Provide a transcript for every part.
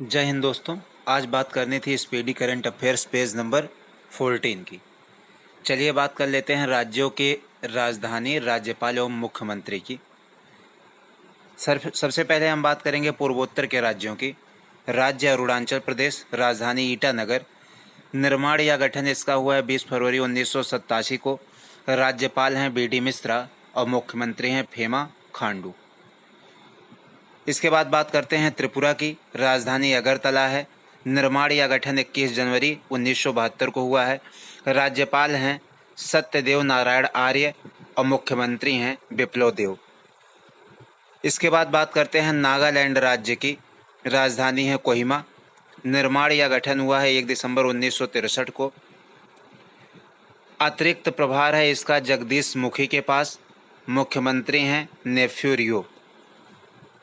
जय हिंद दोस्तों। आज बात करनी थी speedy current affairs page number 14 की। चलिए बात कर लेते हैं राज्यों के राजधानी, राज्यपाल एवं मुख्यमंत्री की। सबसे पहले हम बात करेंगे पूर्वोत्तर के राज्यों की। राज्य अरुणाचल प्रदेश, राजधानी ईटानगर। निर्माण या गठन इसका हुआ है 20 फरवरी 1987 को। राज्यपाल हैं BD मिश्रा और मुख्यमंत्री हैं पेमा खांडू। इसके बाद बात करते हैं त्रिपुरा की। राजधानी अगरतला है। निर्माण या गठन 21 जनवरी 1972 को हुआ है। राज्यपाल हैं सत्यदेव नारायण आर्य और मुख्यमंत्री हैं बिप्लब देव। इसके बाद बात करते हैं नागालैंड राज्य की। राजधानी है कोहिमा। निर्माण या गठन हुआ है 1 दिसंबर 1963 को। अतिरिक्त प्रभार है इसका जगदीश मुखी के पास। मुख्यमंत्री हैं नेफ्यू रियो।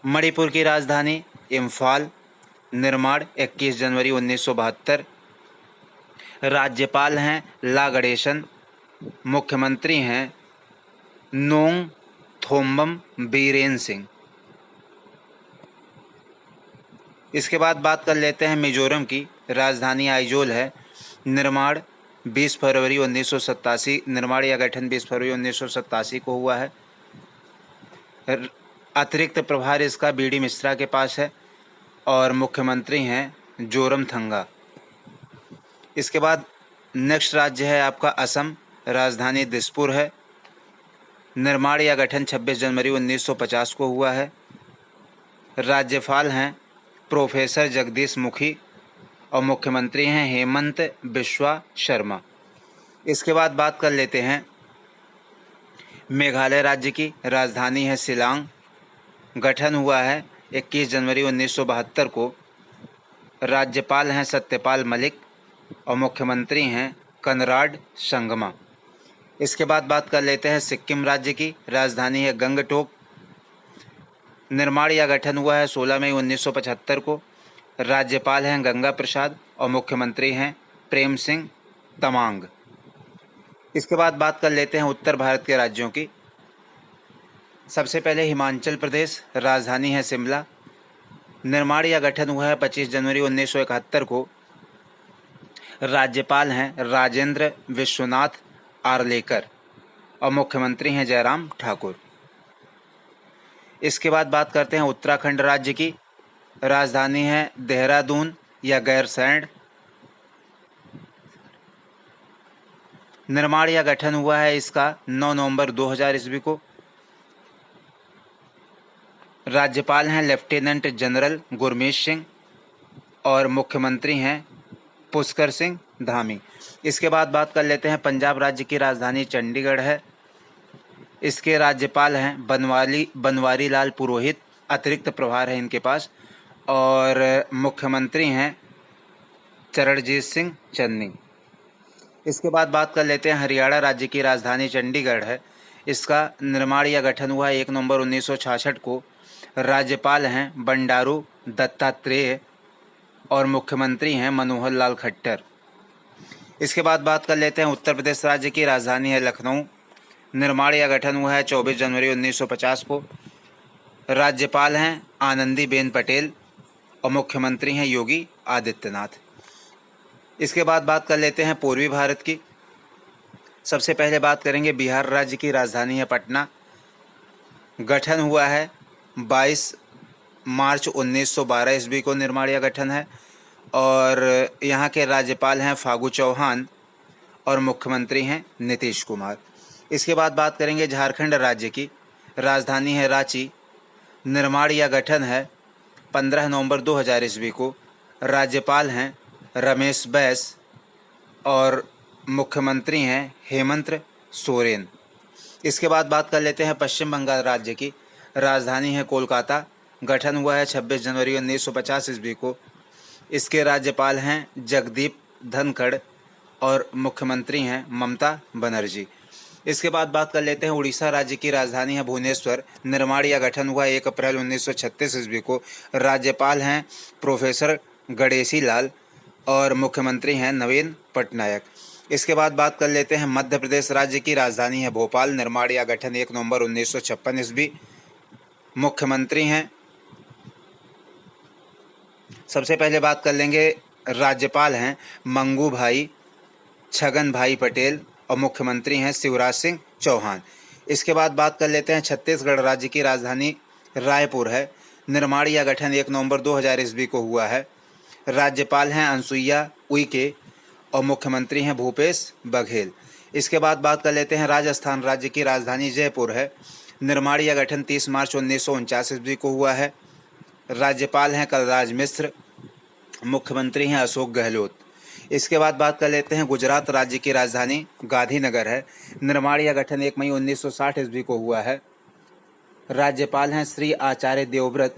मणिपुर की राजधानी इम्फाल। निर्माण 21 जनवरी 1972। राज्यपाल हैं ला गणेशन। मुख्यमंत्री हैं नोंग थोम्बम बीरेन सिंह। इसके बाद बात कर लेते हैं मिजोरम की। राजधानी आइजोल है। निर्माण 20 फरवरी 1987। निर्माण या गठन 20 फरवरी 1987 को हुआ है। अतिरिक्त प्रभार इसका BD मिश्रा के पास है और मुख्यमंत्री हैं जोरमथंगा। इसके बाद नेक्स्ट राज्य है आपका असम। राजधानी दिसपुर है। निर्माण या गठन 26 जनवरी 1950 को हुआ है। राज्यपाल हैं प्रोफेसर जगदीश मुखी और मुख्यमंत्री हैं हेमंत बिश्वा शर्मा। इसके बाद बात कर लेते हैं मेघालय राज्य की। राजधानी है शिलांग। गठन हुआ है 21 जनवरी 1972 को। राज्यपाल हैं सत्यपाल मलिक और मुख्यमंत्री हैं कनराड संगमा। इसके बाद बात कर लेते हैं सिक्किम राज्य की। राजधानी है गंगटोक। निर्माण या गठन हुआ है 16 मई 1975 को। राज्यपाल हैं गंगा प्रसाद और मुख्यमंत्री हैं प्रेम सिंह तमांग। इसके बाद बात कर लेते हैं उत्तर भारत के राज्यों की। सबसे पहले हिमाचल प्रदेश। राजधानी है शिमला। निर्माण या गठन हुआ है 25 जनवरी 1971 को। राज्यपाल हैं राजेंद्र विश्वनाथ आर्लेकर और मुख्यमंत्री हैं जयराम ठाकुर। इसके बाद बात करते हैं उत्तराखंड राज्य की। राजधानी है देहरादून या गैरसैंण। निर्माण या गठन हुआ है इसका 9 नवंबर 2000 ईस्वी को। राज्यपाल हैं लेफ्टिनेंट जनरल गुरमीत सिंह और मुख्यमंत्री हैं पुष्कर सिंह धामी। इसके बाद बात कर लेते हैं पंजाब राज्य की। राजधानी चंडीगढ़ है। इसके राज्यपाल हैं बनवारी लाल पुरोहित। अतिरिक्त प्रभार है इनके पास और मुख्यमंत्री हैं चरणजीत सिंह चन्नी। इसके बाद बात कर लेते हैं हरियाणा राज्य की। राजधानी चंडीगढ़ है। इसका निर्माण या गठन हुआ 1 नवंबर 1966 को। राज्यपाल हैं बंडारू दत्तात्रेय और मुख्यमंत्री हैं मनोहर लाल खट्टर। इसके बाद बात कर लेते हैं उत्तर प्रदेश राज्य की। राजधानी है लखनऊ। निर्माण या गठन हुआ है 24 जनवरी 1950 को। राज्यपाल हैं आनंदीबेन पटेल और मुख्यमंत्री हैं योगी आदित्यनाथ। इसके बाद बात कर लेते हैं पूर्वी भारत की। सबसे पहले बात करेंगे बिहार राज्य की। राजधानी है पटना। गठन हुआ है 22 मार्च 1912 ईस्वी को। निर्माण या गठन है और यहाँ के राज्यपाल हैं फागू चौहान और मुख्यमंत्री हैं नीतीश कुमार। इसके बाद बात करेंगे झारखंड राज्य की। राजधानी है रांची। निर्माण या गठन है 15 नवंबर 2000 ईस्वी को। राज्यपाल हैं रमेश बैस और मुख्यमंत्री हैं हेमंत सोरेन। इसके बाद बात कर लेते हैं पश्चिम बंगाल राज्य की। राजधानी है कोलकाता। गठन हुआ है 26 जनवरी 1950 ईस्वी को। इसके राज्यपाल हैं जगदीप धनखड़ और मुख्यमंत्री हैं ममता बनर्जी। इसके बाद बात कर लेते हैं उड़ीसा राज्य की। राजधानी है भुवनेश्वर। निर्माण या गठन हुआ 1 अप्रैल 1936 ईस्वी को। राज्यपाल हैं प्रोफेसर गणेशी लाल और मुख्यमंत्री हैं नवीन पटनायक। इसके बाद बात कर लेते हैं मध्य प्रदेश राज्य की। राजधानी है भोपाल। निर्माण या गठन 1 नवंबर 1956 ईस्वी। मुख्यमंत्री हैं सबसे पहले बात कर लेंगे, राज्यपाल हैं मंगू भाई छगन भाई पटेल और मुख्यमंत्री हैं शिवराज सिंह चौहान। इसके बाद बात कर लेते हैं, छत्तीसगढ़ राज्य की राजधानी रायपुर है। निर्माण या गठन 1 नवंबर 2000 ईस्वी को हुआ है। राज्यपाल हैं अनुसुईया उइके और मुख्यमंत्री हैं भूपेश बघेल। इसके बाद बात कर लेते हैं, राजस्थान राज्य की राजधानी जयपुर है। निर्माण या गठन 30 मार्च 1949 ईस्वी को हुआ है। राज्यपाल हैं कलराज मिश्र, मुख्यमंत्री हैं अशोक गहलोत। इसके बाद बात कर लेते हैं, गुजरात राज्य की राजधानी गांधीनगर है। निर्माण या गठन 1 मई 1960 ईस्वी को हुआ है। राज्यपाल हैं श्री आचार्य देवव्रत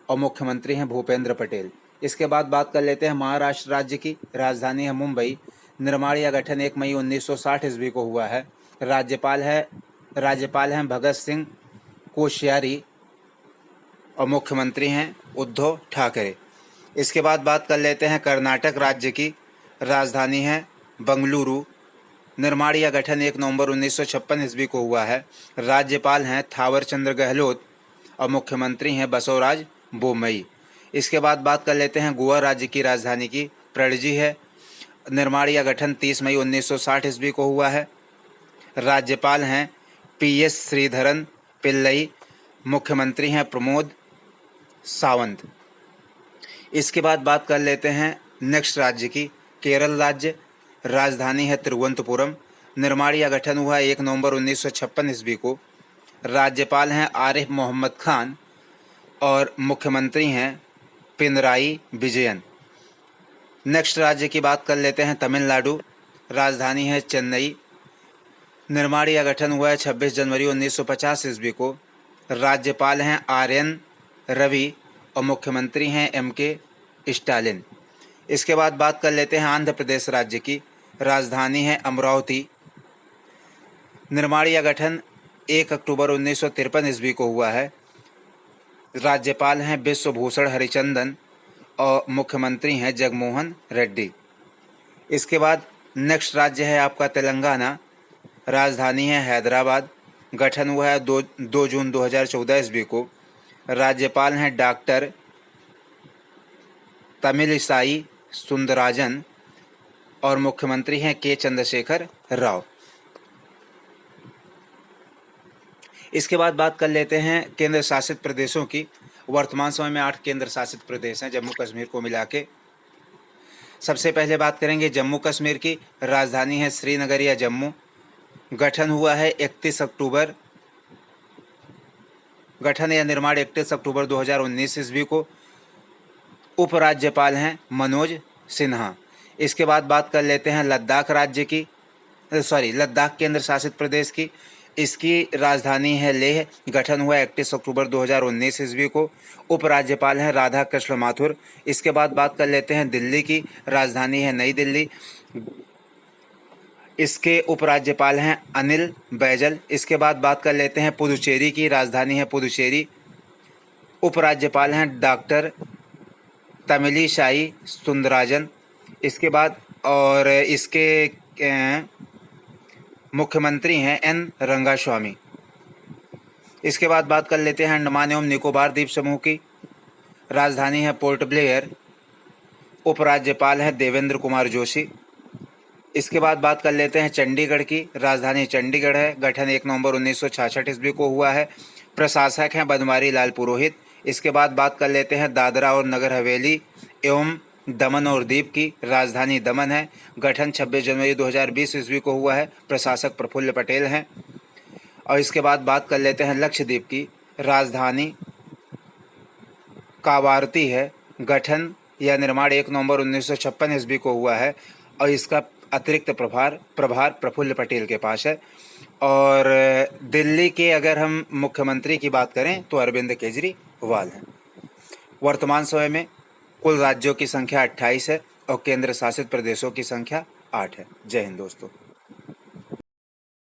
और मुख्यमंत्री हैं भूपेंद्र पटेल। इसके बाद बात कर लेते हैं, महाराष्ट्र राज्य की राजधानी है मुंबई। निर्माण या गठन 1 मई 1960 ईस्वी को हुआ है। राज्यपाल हैं भगत सिंह कोश्यारी और मुख्यमंत्री हैं उद्धव ठाकरे। इसके बाद बात कर लेते हैं, कर्नाटक राज्य की राजधानी है बंगलुरु। निर्माण या गठन 1 नवंबर 1956 ईस्वी को हुआ है। राज्यपाल हैं थावरचंद्र गहलोत और मुख्यमंत्री हैं बसवराज बोम्मई। इसके बाद बात कर लेते हैं, गोवा राज्य की राजधानी की पणजी है। निर्माण या गठन 30 मई 1960 ईस्वी को हुआ है। राज्यपाल हैं PS श्रीधरन पिल्लई, मुख्यमंत्री हैं प्रमोद सावंत। इसके बाद बात कर लेते हैं नेक्स्ट राज्य की, केरल राज्य, राजधानी है तिरुवनंतपुरम। निर्माण या गठन हुआ 1 नवंबर 1956 ईस्वी को। राज्यपाल हैं आरिफ मोहम्मद खान और मुख्यमंत्री हैं पिनराई विजयन। नेक्स्ट राज्य की बात कर लेते हैं, तमिलनाडु, राजधानी है चेन्नई। निर्माण या गठन हुआ है 26 जनवरी 1950 ईस्वी को। राज्यपाल हैं RN रवि और मुख्यमंत्री हैं MK स्टालिन। इसके बाद बात कर लेते हैं, आंध्र प्रदेश राज्य की राजधानी है अमरावती। निर्माण या गठन 1 अक्टूबर 1953 ईस्वी को हुआ है। राज्यपाल हैं विश्वभूषण हरिचंदन और मुख्यमंत्री हैं जगमोहन रेड्डी। इसके बाद नेक्स्ट राज्य है आपका तेलंगाना, राजधानी है हैदराबाद। गठन हुआ है 2 जून 2014 ईस्वी को। राज्यपाल हैं डॉक्टर तमिलिसाई सुंदराजन और मुख्यमंत्री हैं K चंद्रशेखर राव। इसके बाद बात कर लेते हैं केंद्र शासित प्रदेशों की। वर्तमान समय में 8 केंद्र शासित प्रदेश हैं जम्मू कश्मीर को मिला के। सबसे पहले बात करेंगे जम्मू कश्मीर की, राजधानी है श्रीनगर या जम्मू। गठन हुआ है 31 अक्टूबर, गठन या निर्माण 31 अक्टूबर 2019 ईस्वी को। उपराज्यपाल हैं मनोज सिन्हा। इसके बाद बात कर लेते हैं लद्दाख राज्य की, लद्दाख केंद्र शासित प्रदेश की। इसकी राजधानी है लेह। गठन हुआ 31 अक्टूबर 2019 ईस्वी को। उपराज्यपाल हैं राधा कृष्ण माथुर। इसके बाद बात कर लेते हैं दिल्ली की, राजधानी है नई दिल्ली। इसके उपराज्यपाल हैं अनिल बैजल। इसके बाद बात कर लेते हैं पुदुचेरी की, राजधानी है पुदुचेरी। उपराज्यपाल हैं डॉक्टर तमिलिसाई सुंदराजन। इसके बाद और इसके मुख्यमंत्री हैं N रंगास्वामी। इसके बाद बात कर लेते हैं अंडमान एवं निकोबार द्वीप समूह की, राजधानी है पोर्ट ब्लेयर। उपराज्यपाल हैं देवेंद्र कुमार जोशी। इसके बाद बात कर लेते हैं चंडीगढ़ की, राजधानी चंडीगढ़ है। गठन 1 नवंबर 1966 ईस्वी को हुआ है। प्रशासक हैं बनवारी लाल पुरोहित। इसके बाद बात कर लेते हैं दादरा और नगर हवेली एवं दमन और दीव की, राजधानी दमन है। गठन 26 जनवरी 2020 ईस्वी को हुआ है। प्रशासक प्रफुल्ल पटेल हैं। और इसके बाद बात कर लेते हैं लक्षद्वीप की, राजधानी कावारती है। गठन या निर्माण 1 नवंबर 1956 ईस्वी को हुआ है और इसका अतिरिक्त प्रभार प्रफुल्ल पटेल के पास है। और दिल्ली के अगर हम मुख्यमंत्री की बात करें तो अरविंद केजरीवाल हैं। वर्तमान समय में कुल राज्यों की संख्या 28 है और केंद्र शासित प्रदेशों की संख्या 8 है। जय हिंद दोस्तों।